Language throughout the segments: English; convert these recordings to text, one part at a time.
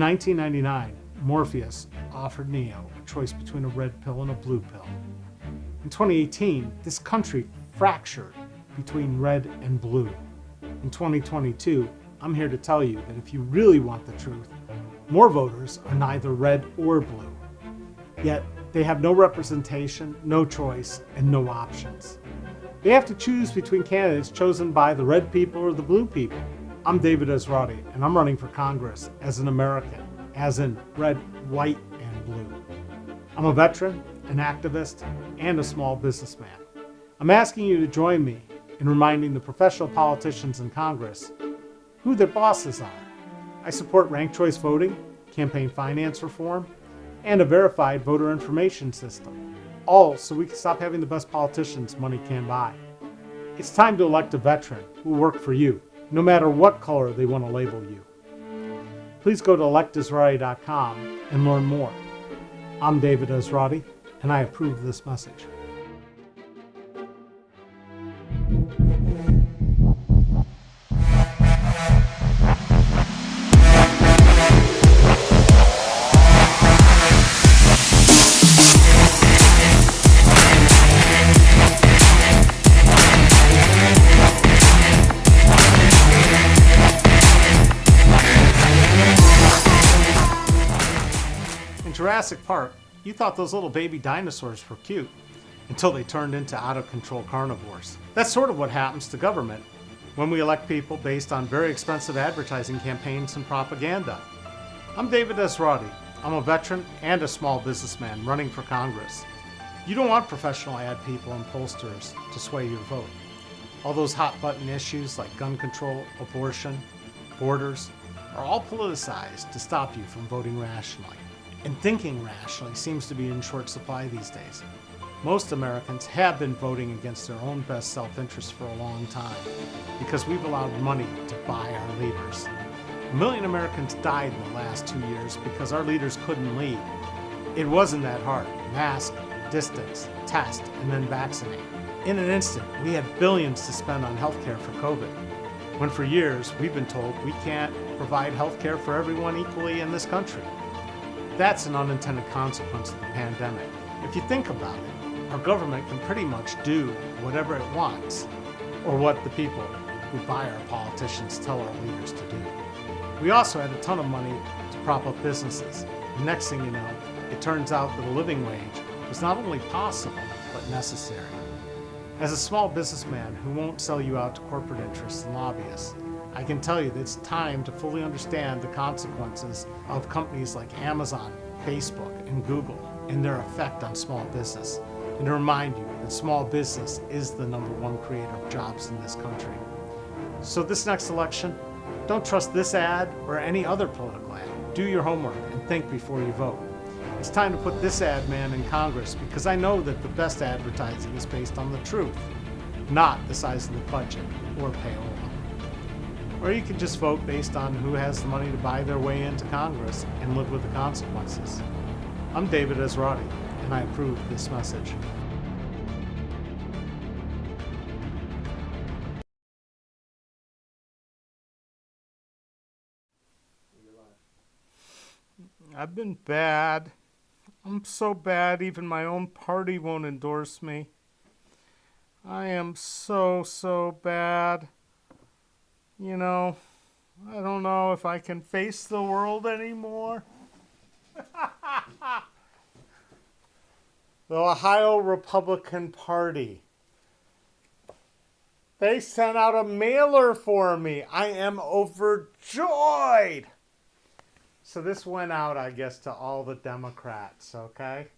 1999, Morpheus offered Neo a choice between a red pill and a blue pill. In 2018, this country fractured between red and blue. In 2022, I'm here to tell you that if you really want the truth, more voters are neither red or blue. Yet, they have no representation, no choice, and no options. They have to choose between candidates chosen by the red people or the blue people. I'm David Esrati, and I'm running for Congress as an American, as in red, white, and blue. I'm a veteran, an activist, and a small businessman. I'm asking you to join me in reminding the professional politicians in Congress who their bosses are. I support ranked choice voting, campaign finance reform, and a verified voter information system, all so we can stop having the best politicians money can buy. It's time to elect a veteran who will work for you, no matter what color they want to label you. Please go to electesrati.com and learn more. I'm David Esrati, and I approve this message. In Jurassic Park, you thought those little baby dinosaurs were cute until they turned into out-of-control carnivores. That's sort of what happens to government when we elect people based on very expensive advertising campaigns and propaganda. I'm David Esrati. I'm a veteran and a small businessman running for Congress. You don't want professional ad people and pollsters to sway your vote. All those hot-button issues like gun control, abortion, borders are all politicized to stop you from voting rationally. And thinking rationally seems to be in short supply these days. Most Americans have been voting against their own best self-interest for a long time because we've allowed money to buy our leaders. 1 million Americans died in the last 2 years because our leaders couldn't lead. It wasn't that hard. Mask, distance, test, and then vaccinate. In an instant, we had billions to spend on healthcare for COVID, when for years we've been told we can't provide healthcare for everyone equally in this country. That's an unintended consequence of the pandemic. If you think about it, our government can pretty much do whatever it wants, or what the people who buy our politicians tell our leaders to do. We also had a ton of money to prop up businesses. The next thing you know, it turns out that a living wage was not only possible, but necessary. As a small businessman who won't sell you out to corporate interests and lobbyists, I can tell you that it's time to fully understand the consequences of companies like Amazon, Facebook, and Google and their effect on small business, and to remind you that small business is the #1 creator of jobs in this country. So this next election, don't trust this ad or any other political ad. Do your homework and think before you vote. It's time to put this ad man in Congress because I know that the best advertising is based on the truth, not the size of the budget or payola. Or you can just vote based on who has the money to buy their way into Congress and live with the consequences. I'm David Esrati, and I approve this message. I've been bad. I'm so bad even my own party won't endorse me. I am so bad. You know, I don't know if I can face the world anymore. The Ohio Republican Party. They sent out a mailer for me. I am overjoyed. So this went out, I guess, to all the Democrats, okay?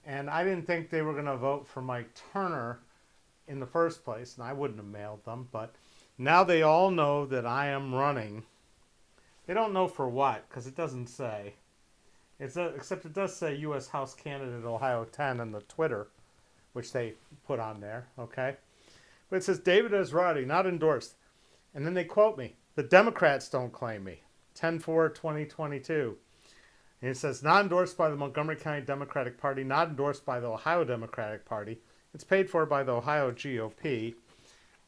And I didn't think they were going to vote for Mike Turner in the first place, and I wouldn't have mailed them, but now they all know that I am running. They don't know for what, because it doesn't say. Except it does say U.S. House candidate OH-10 in the Twitter, which they put on there, okay? But it says, David Esrati, not endorsed. And then they quote me, the Democrats don't claim me, 10/4/2022. And it says, not endorsed by the Montgomery County Democratic Party, not endorsed by the Ohio Democratic Party. It's paid for by the Ohio GOP.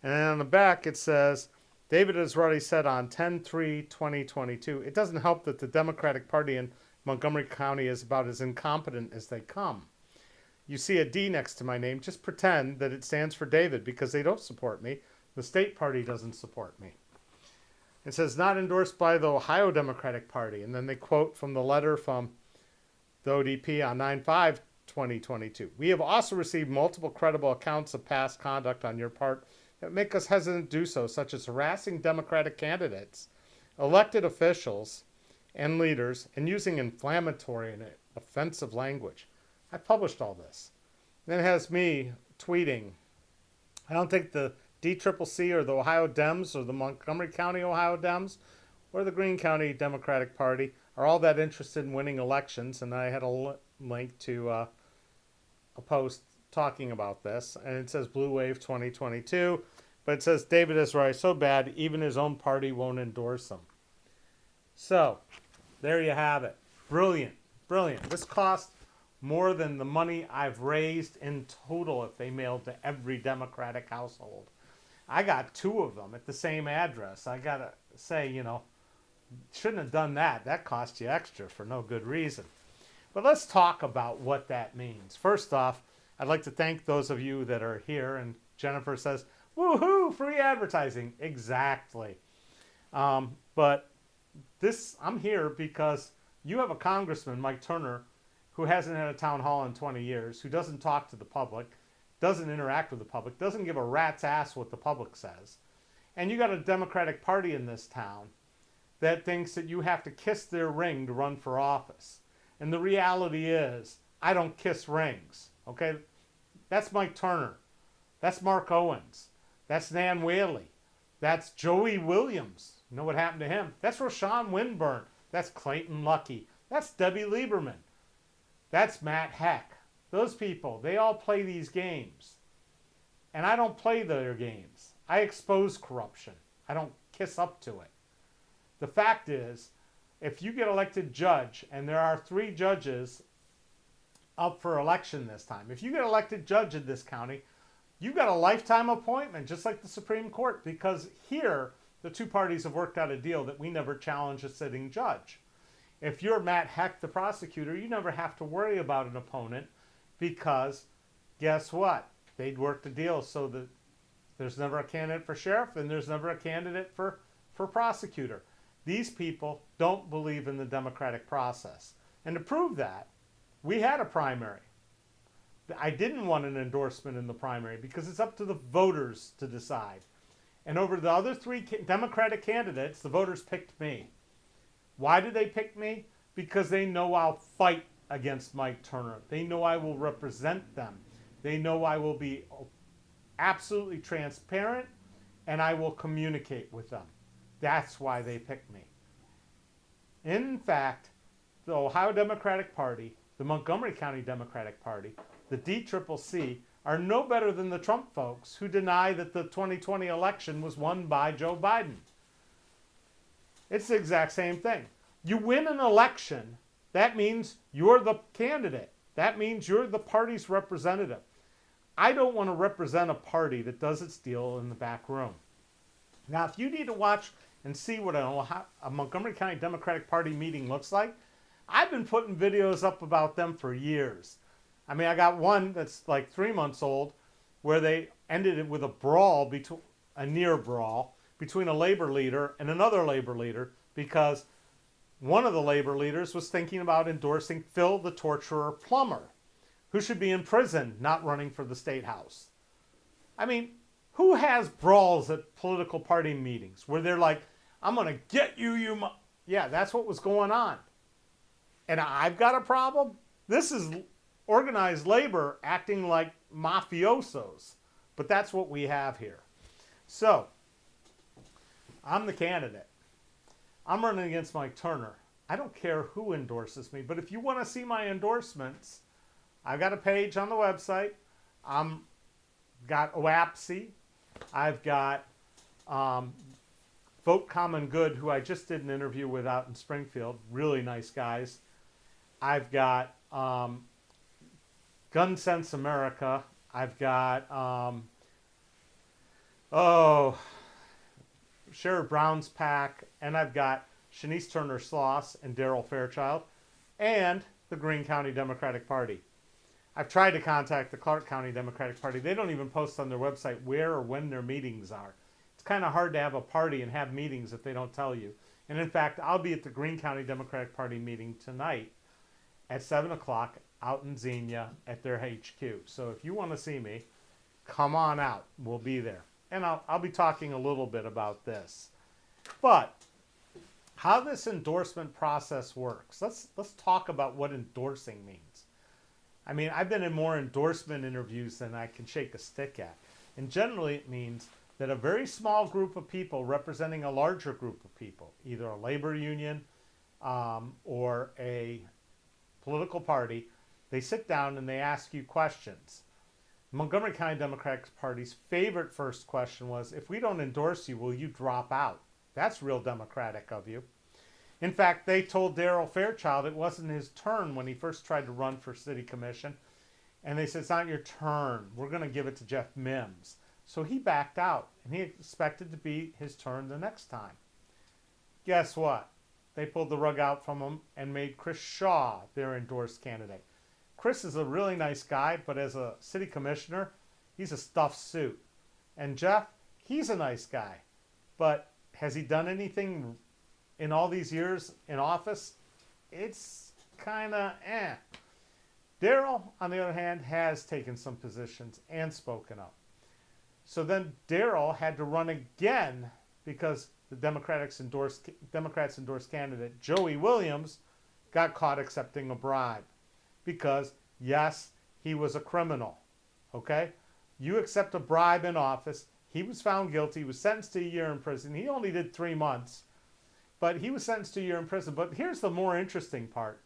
And then on the back it says, David Esrati said on 10/3/2022, it doesn't help that the Democratic Party in Montgomery County is about as incompetent as they come. You see a D next to my name, just pretend that it stands for David because they don't support me. The state party doesn't support me. It says not endorsed by the Ohio Democratic Party. And then they quote from the letter from the ODP on 9/5/2022. We have also received multiple credible accounts of past conduct on your part that make us hesitant to do so, such as harassing Democratic candidates, elected officials, and leaders, and using inflammatory and offensive language. I published all this. Then it has me tweeting, I don't think the DCCC or the Ohio Dems or the Montgomery County Ohio Dems or the Greene County Democratic Party are all that interested in winning elections. And I had a link to a post talking about this. And it says Blue Wave 2022. But it says David Esrati so bad, even his own party won't endorse him. So, there you have it. Brilliant. Brilliant. This cost more than the money I've raised in total if they mailed to every Democratic household. I got 2 of them at the same address. I got to say, you know, shouldn't have done that. That cost you extra for no good reason. But let's talk about what that means. First off, I'd like to thank those of you that are here. And Jennifer says, woohoo, free advertising. Exactly. But I'm here because you have a congressman, Mike Turner, who hasn't had a town hall in 20 years, who doesn't talk to the public, doesn't interact with the public, doesn't give a rat's ass what the public says. And you got a Democratic Party in this town that thinks that you have to kiss their ring to run for office. And the reality is, I don't kiss rings, okay? That's Mike Turner. That's Mark Owens. That's Nan Whaley. That's Joey Williams. You know what happened to him? That's Rashawn Winburn. That's Clayton Luckey. That's Debbie Lieberman. That's Matt Heck. Those people, they all play these games. And I don't play their games. I expose corruption. I don't kiss up to it. The fact is, if you get elected judge, and there are 3 judges up for election this time, if you get elected judge in this county, you got a lifetime appointment, just like the Supreme Court, because here, the 2 parties have worked out a deal that we never challenge a sitting judge. If you're Matt Heck, the prosecutor, you never have to worry about an opponent because guess what? They'd worked a deal so that there's never a candidate for sheriff and there's never a candidate for prosecutor. These people don't believe in the democratic process. And to prove that, we had a primary. I didn't want an endorsement in the primary because it's up to the voters to decide. And over the other 3 Democratic candidates, the voters picked me. Why did they pick me? Because they know I'll fight against Mike Turner. They know I will represent them. They know I will be absolutely transparent and I will communicate with them. That's why they picked me. In fact, the Ohio Democratic Party, the Montgomery County Democratic Party, the DCCC are no better than the Trump folks who deny that the 2020 election was won by Joe Biden. It's the exact same thing. You win an election, that means you're the candidate. That means you're the party's representative. I don't want to represent a party that does its deal in the back room. Now, if you need to watch and see what a Montgomery County Democratic Party meeting looks like, I've been putting videos up about them for years. I mean, I got one that's like 3 months old where they ended it with a near brawl between a labor leader and another labor leader because one of the labor leaders was thinking about endorsing Phil the Torturer Plummer, who should be in prison, not running for the state house. I mean, who has brawls at political party meetings where they're like, I'm going to get you, Yeah, that's what was going on. And I've got a problem? This is organized labor acting like mafiosos. But that's what we have here. So, I'm the candidate. I'm running against Mike Turner. I don't care who endorses me, but if you want to see my endorsements, I've got a page on the website. I've got OAPSI. I've got Vote Common Good, who I just did an interview with out in Springfield. Really nice guys. I've got Gun Sense America. I've got Sherrod Brown's PAC, and I've got Shanice Turner-Sloss and Daryl Fairchild, and the Greene County Democratic Party. I've tried to contact the Clark County Democratic Party. They don't even post on their website where or when their meetings are. It's kind of hard to have a party and have meetings if they don't tell you. And in fact, I'll be at the Greene County Democratic Party meeting tonight at 7 o'clock out in Xenia at their HQ. So if you want to see me, come on out. We'll be there. And I'll be talking a little bit about this. But how this endorsement process works. Let's talk about what endorsing means. I mean, I've been in more endorsement interviews than I can shake a stick at. And generally it means that a very small group of people representing a larger group of people, either a labor union or a political party, they sit down and they ask you questions. Montgomery County Democratic Party's favorite first question was, if we don't endorse you, will you drop out? That's real democratic of you. In fact, they told Daryl Fairchild it wasn't his turn when he first tried to run for city commission. And they said, it's not your turn. We're going to give it to Jeff Mims. So he backed out, and he expected to be his turn the next time. Guess what? They pulled the rug out from him and made Chris Shaw their endorsed candidate. Chris is a really nice guy, but as a city commissioner, he's a stuffed suit. And Jeff, he's a nice guy. But has he done anything in all these years in office? It's kind of eh. Daryl, on the other hand, has taken some positions and spoken up. So then Daryl had to run again because the Democrats endorsed candidate Joey Williams got caught accepting a bribe. Because, yes, he was a criminal. Okay? You accept a bribe in office. He was found guilty. He was sentenced to a year in prison. He only did 3 months. But he was sentenced to a year in prison. But here's the more interesting part.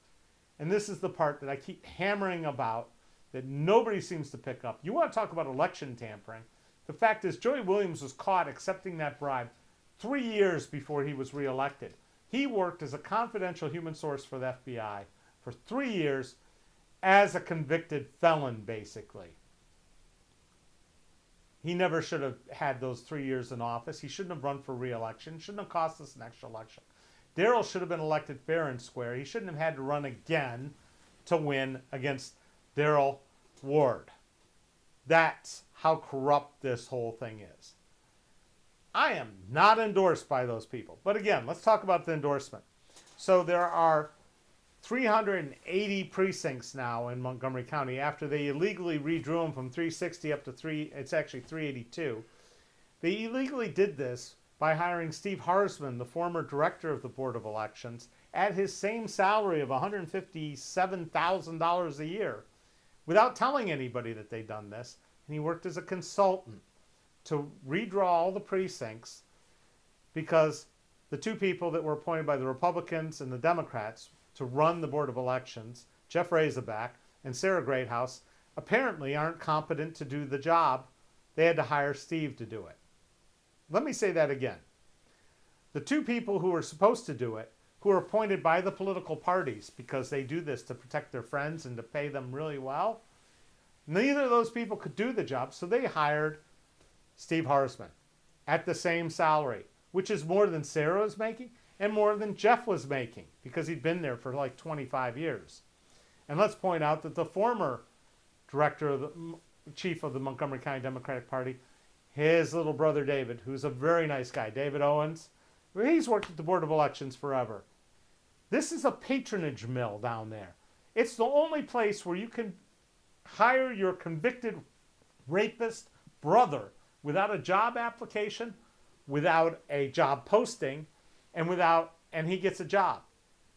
And this is the part that I keep hammering about that nobody seems to pick up. You want to talk about election tampering. The fact is, Joey Williams was caught accepting that bribe 3 years before he was reelected. He worked as a confidential human source for the FBI for 3 years as a convicted felon, basically. He never should have had those 3 years in office. He shouldn't have run for re-election. Shouldn't have cost us an extra election. Daryl should have been elected fair and square. He shouldn't have had to run again to win against Daryl Ward. That's how corrupt this whole thing is. I am not endorsed by those people. But again, let's talk about the endorsement. So there are 380 precincts now in Montgomery County after they illegally redrew them from 360 up to it's actually 382. They illegally did this by hiring Steve Harsman, the former director of the Board of Elections, at his same salary of $157,000 a year without telling anybody that they'd done this. And he worked as a consultant to redraw all the precincts because the two people that were appointed by the Republicans and the Democrats to run the Board of Elections, Jeff Razorback and Sarah Greathouse, apparently aren't competent to do the job. They had to hire Steve to do it. Let me say that again. The two people who were supposed to do it, who are appointed by the political parties because they do this to protect their friends and to pay them really well, neither of those people could do the job, so they hired Steve Harsman at the same salary, which is more than Sarah was making and more than Jeff was making because he'd been there for like 25 years. And let's point out that the former chief of the Montgomery County Democratic Party, his little brother David, who's a very nice guy, David Owens, he's worked at the Board of Elections forever. This is a patronage mill down there. It's the only place where you can hire your convicted rapist brother without a job application, without a job posting, and he gets a job.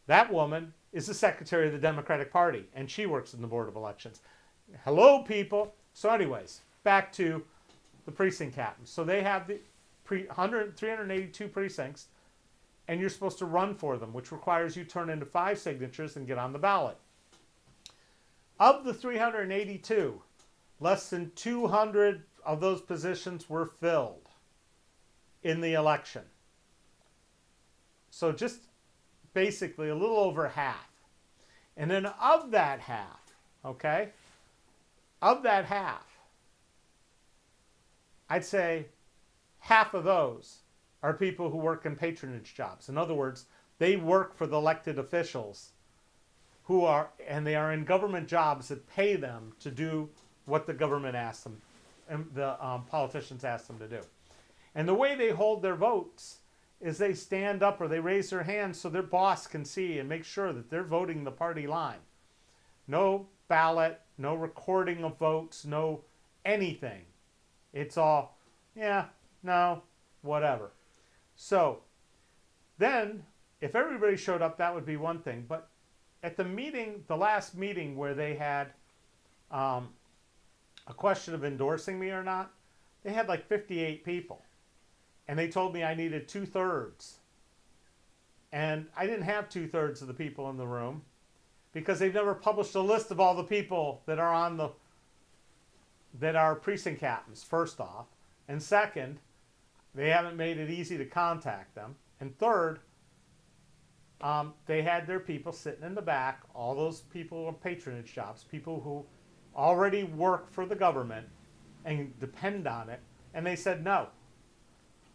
That woman is the secretary of the Democratic Party, and she works in the Board of Elections. Hello, people. So anyways, back to the precinct captains. So they have the 382 precincts, and you're supposed to run for them, which requires you turn into 5 signatures and get on the ballot. Of the 382, less than 200 of those positions were filled in the election. So just basically a little over half. And then of that half, okay, I'd say half of those are people who work in patronage jobs. In other words, they work for the elected officials and they are in government jobs that pay them to do what the government asks them, and the politicians ask them to do. And the way they hold their votes is they stand up or they raise their hands so their boss can see and make sure that they're voting the party line. No ballot, no recording of votes, no anything. It's all, yeah, no, whatever. So then, if everybody showed up, that would be one thing. But at the meeting, the last meeting where they had a question of endorsing me or not, they had like 58 people. And they told me I needed 2/3. And I didn't have 2/3 of the people in the room because they've never published a list of all the people that are that are precinct captains, first off. And second, they haven't made it easy to contact them. And third, they had their people sitting in the back, all those people on patronage jobs, people who already work for the government and depend on it, and they said no.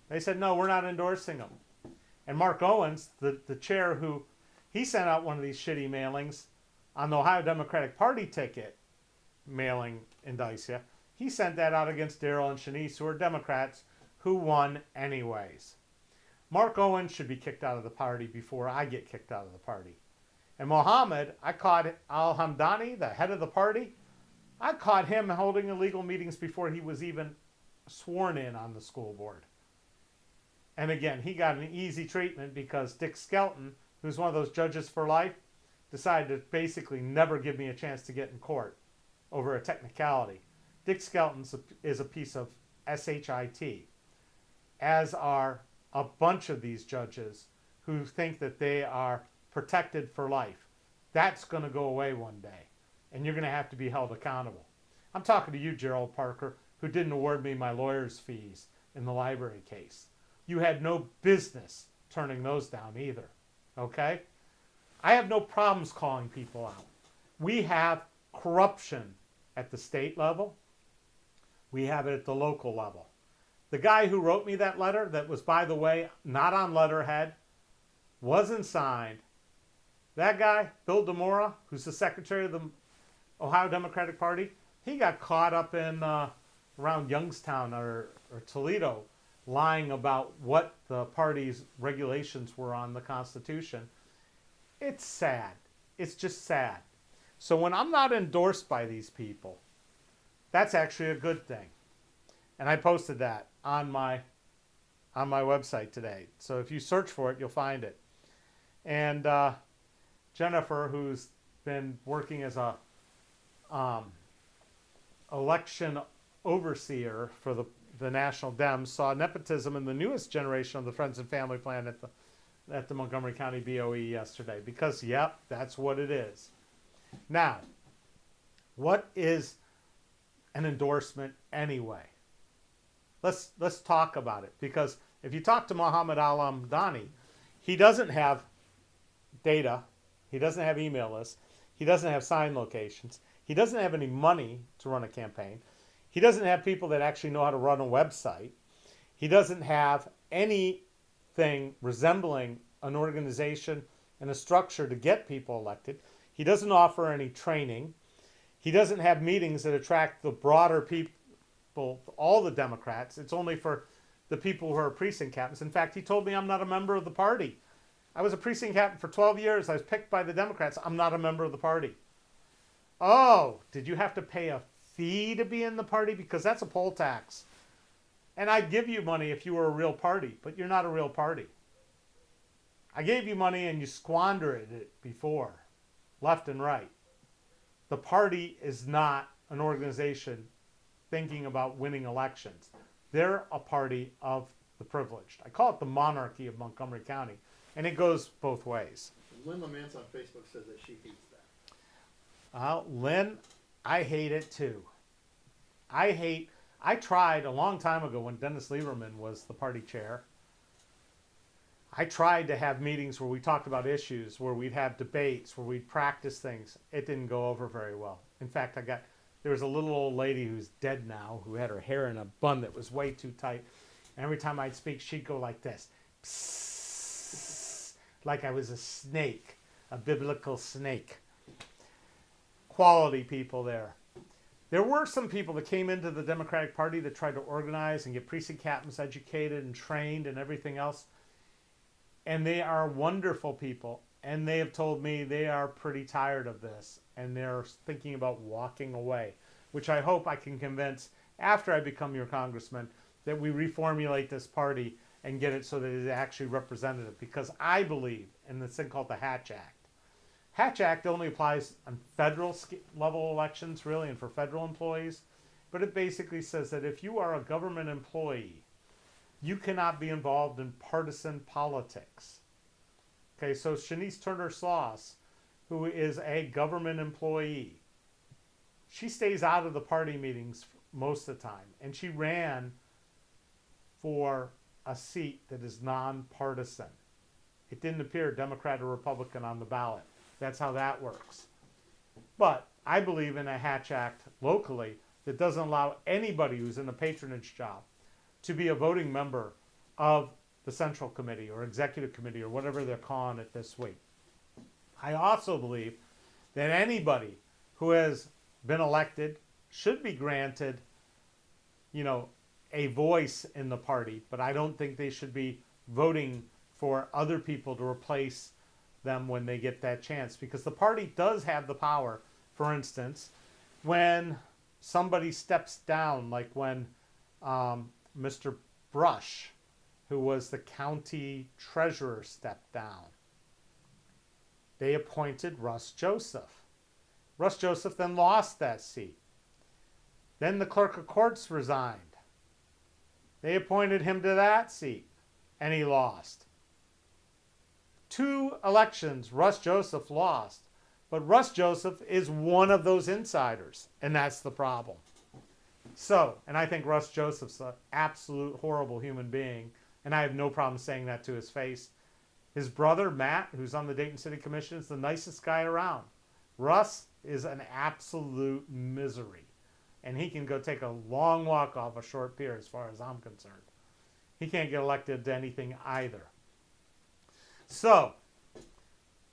They said, no, we're not endorsing them. And Mark Owens, the chair, he sent out one of these shitty mailings on the Ohio Democratic Party ticket mailing indicia. He sent that out against Daryl and Shanice, who are Democrats, who won anyways. Mark Owens should be kicked out of the party before I get kicked out of the party. And Mohammed, I caught Al-Hamdani, the head of the party, I caught him holding illegal meetings before he was even sworn in on the school board. And again, he got an easy treatment because Dick Skelton, who's one of those judges for life, decided to basically never give me a chance to get in court over a technicality. Dick Skelton is a piece of SHIT, as are a bunch of these judges who think that they are protected for life. That's going to go away one day, and you're going to have to be held accountable. I'm talking to you, Gerald Parker, who didn't award me my lawyer's fees in the library case. You had no business turning those down either, okay? I have no problems calling people out. We have corruption at the state level. We have it at the local level. The guy who wrote me that letter, that was, by the way, not on letterhead, wasn't signed. That guy, Bill DeMora, who's the secretary of the Ohio Democratic Party, he got caught up in around Youngstown or Toledo lying about what the party's regulations were on the Constitution. It's sad. It's just sad. So when I'm not endorsed by these people, that's actually a good thing. And I posted that on my website today. So if you search for it, you'll find it. And Jennifer, who's been working as a election overseer for the National Dems, saw nepotism in the newest generation of the Friends and Family Plan at the Montgomery County BOE yesterday. Because, yep, that's what it is. Now, what is an endorsement anyway? Let's talk about it. Because if you talk to Mohammed Al-Hamdani, he doesn't have data. He doesn't have email lists. He doesn't have sign locations. He doesn't have any money to run a campaign. He doesn't have people that actually know how to run a website. He doesn't have anything resembling an organization and a structure to get people elected. He doesn't offer any training. He doesn't have meetings that attract the broader people, all the Democrats. It's only for the people who are precinct captains. In fact, he told me I'm not a member of the party. I was a precinct captain for 12 years. I was picked by the Democrats. I'm not a member of the party. Oh, did you have to pay a fee to be in the party? Because that's a poll tax. And I'd give you money if you were a real party, but you're not a real party. I gave you money and you squandered it before, left and right. The party is not an organization thinking about winning elections. They're a party of the privileged. I call it the monarchy of Montgomery County, and it goes both ways. Lynn Lamance on Facebook says that she hates that. Lynn, I hate it too. I tried a long time ago when Dennis Lieberman was the party chair. I tried to have meetings where we talked about issues, where we'd have debates, where we'd practice things. It didn't go over very well. In fact, there was a little old lady who's dead now who had her hair in a bun that was way too tight. And every time I'd speak, she'd go like this. Psst, like I was a snake, a biblical snake. Quality people there. There were some people that came into the Democratic Party that tried to organize and get precinct captains educated and trained and everything else. And they are wonderful people. And they have told me they are pretty tired of this. And they're thinking about walking away, which I hope I can convince after I become your congressman that we reformulate this party and get it so that it is actually representative. Because I believe in this thing called the Hatch Act. Hatch Act only applies on federal level elections, really, and for federal employees. But it basically says that if you are a government employee, you cannot be involved in partisan politics. Okay, so Shanice Turner-Sloss, who is a government employee, she stays out of the party meetings most of the time. And she ran for a seat that is nonpartisan. It didn't appear Democrat or Republican on the ballot. That's how that works. But I believe in a Hatch Act locally that doesn't allow anybody who's in a patronage job to be a voting member of the Central Committee or Executive Committee or whatever they're calling it this week. I also believe that anybody who has been elected should be granted, a voice in the party, but I don't think they should be voting for other people to replace them when they get that chance, because the party does have the power. For instance, when somebody steps down, like when Mr. Brush, who was the county treasurer, stepped down, they appointed Russ Joseph. Russ Joseph then lost that seat. Then the clerk of courts resigned. They appointed him to that seat, and he lost. 2 elections, Russ Joseph lost. But Russ Joseph is one of those insiders, and that's the problem. So, and I think Russ Joseph's an absolute horrible human being, and I have no problem saying that to his face. His brother, Matt, who's on the Dayton City Commission, is the nicest guy around. Russ is an absolute misery, and he can go take a long walk off a short pier as far as I'm concerned. He can't get elected to anything either. So,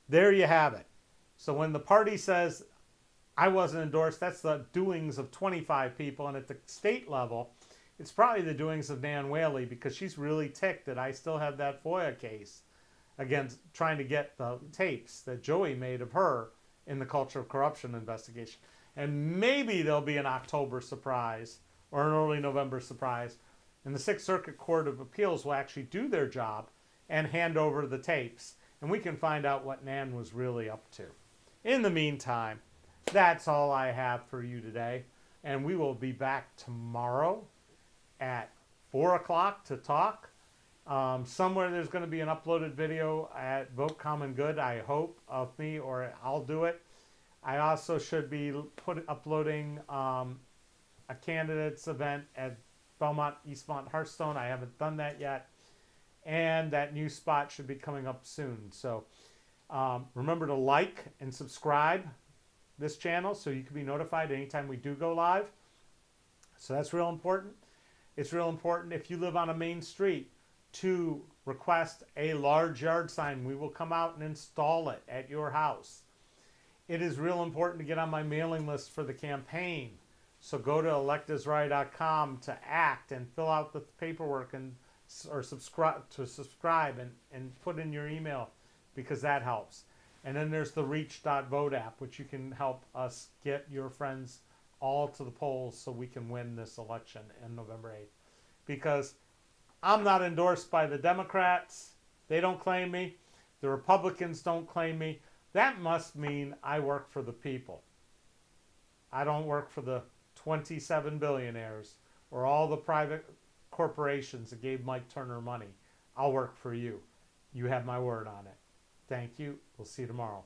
there you have it. So when the party says, I wasn't endorsed, that's the doings of 25 people. And at the state level, it's probably the doings of Nan Whaley, because she's really ticked that I still have that FOIA case against trying to get the tapes that Joey made of her in the culture of corruption investigation. And maybe there'll be an October surprise or an early November surprise. And the Sixth Circuit Court of Appeals will actually do their job and hand over the tapes, and we can find out what Nan was really up to. In the meantime, that's all I have for you today, and we will be back tomorrow at 4 o'clock to talk. Somewhere there's going to be an uploaded video at Vote Common Good, I hope, of me, or I'll do it. I also should be uploading a candidates event at Belmont, Eastmont, Hearthstone. I haven't done that yet. And that new spot should be coming up soon. So remember to like and subscribe this channel so you can be notified anytime we do go live. So that's real important. It's real important if you live on a main street to request a large yard sign. We will come out and install it at your house. It is real important to get on my mailing list for the campaign. So go to electesrati.com to act and fill out the paperwork or subscribe and put in your email, because that helps. And then there's the reach.vote app, which you can help us get your friends all to the polls so we can win this election on November 8th. Because I'm not endorsed by the Democrats. They don't claim me. The Republicans don't claim me. That must mean I work for the people. I don't work for the 27 billionaires or all the private corporations that gave Mike Turner money. I'll work for you. You have my word on it. Thank you. We'll see you tomorrow.